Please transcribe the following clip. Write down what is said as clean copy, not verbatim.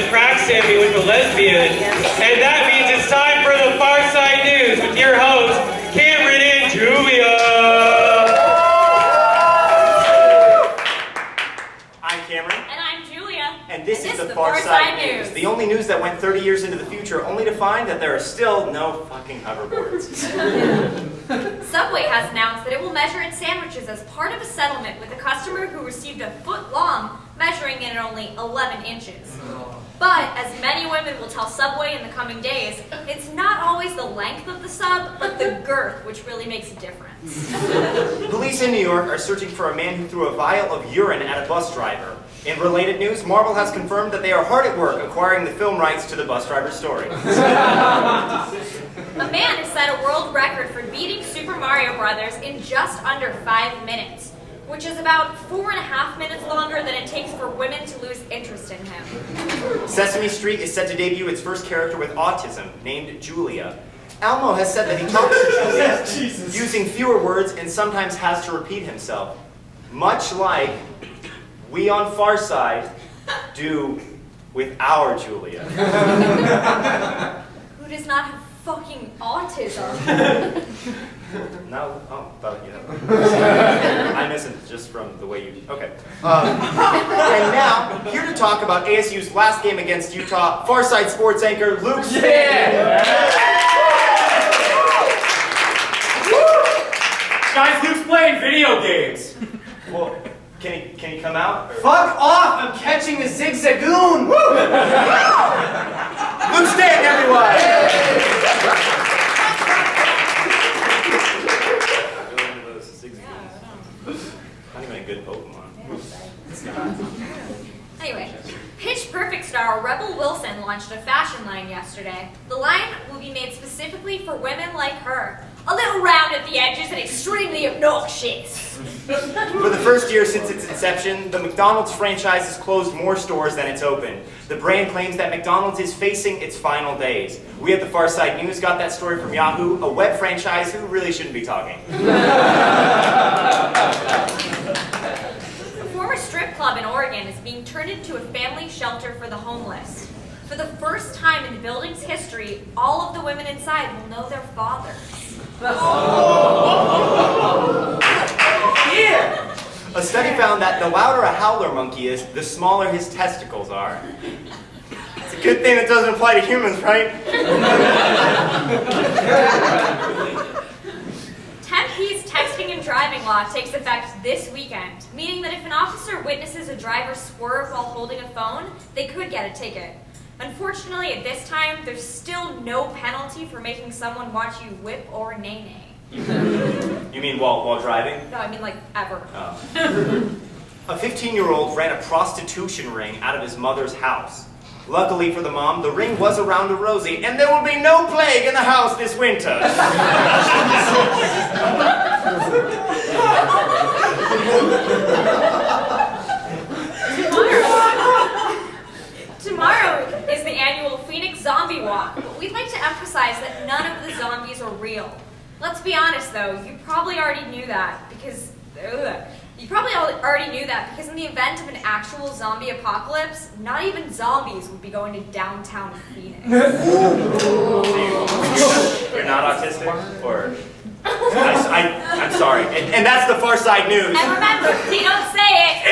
to crack Sammy with a lesbian. And that means it's time for the Farce Side News with your hosts, Cameron and Julia. I'm Cameron. And I'm Julia. And this is the Farce Side News. The only news that went 30 years into the future, only to find that there are still no fucking hoverboards. Subway has announced that it will measure its sandwiches as part of a settlement with a customer who received a foot long, measuring in only 11 inches. But, as many women will tell Subway in the coming days, it's not always the length of the sub, but the girth which really makes a difference. Police in New York are searching for a man who threw a vial of urine at a bus driver. In related news, Marvel has confirmed that they are hard at work acquiring the film rights to the bus driver's story. A man has set a world record for beating Super Mario Brothers in just under 5 minutes, which is about 4.5 minutes longer than it takes for women to lose interest in him. Sesame Street is set to debut its first character with autism, named Julia. Elmo has said that he talks to Julia using fewer words and sometimes has to repeat himself, much like we on Farce Side do with our Julia. Who does not have fucking autism? No? Oh, thought you had. I miss it just from the way you... Okay. And now, here to talk about ASU's last game against Utah, Farce Side sports anchor Luke Stan. Guys, Luke's playing video games. Well, can he come out? Or? Fuck off! I'm catching a zigzagoon! Luke Stan, everyone! Not even a good Pokemon. Anyway, Pitch Perfect star Rebel Wilson launched a fashion line yesterday. The line will be made specifically for women like her. A little round at the edges and extremely obnoxious. For the first year since its inception, the McDonald's franchise has closed more stores than it's opened. The brand claims that McDonald's is facing its final days. We at the Farce Side News got that story from Yahoo, a web franchise who really shouldn't be talking. A former strip club in Oregon is being turned into a family shelter for the homeless. For the first time in the building's history, all of the women inside will know their fathers. A study found that the louder a howler monkey is, the smaller his testicles are. It's a good thing that doesn't apply to humans, right? Tempe's texting and driving law takes effect this weekend, meaning that if an officer witnesses a driver swerve while holding a phone, they could get a ticket. Unfortunately, at this time, there's still no penalty for making someone watch you whip or nay-nay. You mean while driving? No, I mean like ever. Oh. A 15-year-old ran a prostitution ring out of his mother's house. Luckily for the mom, the ring was around a Rosie, and there will be no plague in the house this winter. Tomorrow is the annual Phoenix Zombie Walk, but we'd like to emphasize that none of the zombies are real. Let's be honest though, you probably already knew that because in the event of an actual zombie apocalypse, not even zombies would be going to downtown Phoenix. You're not autistic? Or... I'm sorry. And that's the Farce Side News. And remember, they don't say it.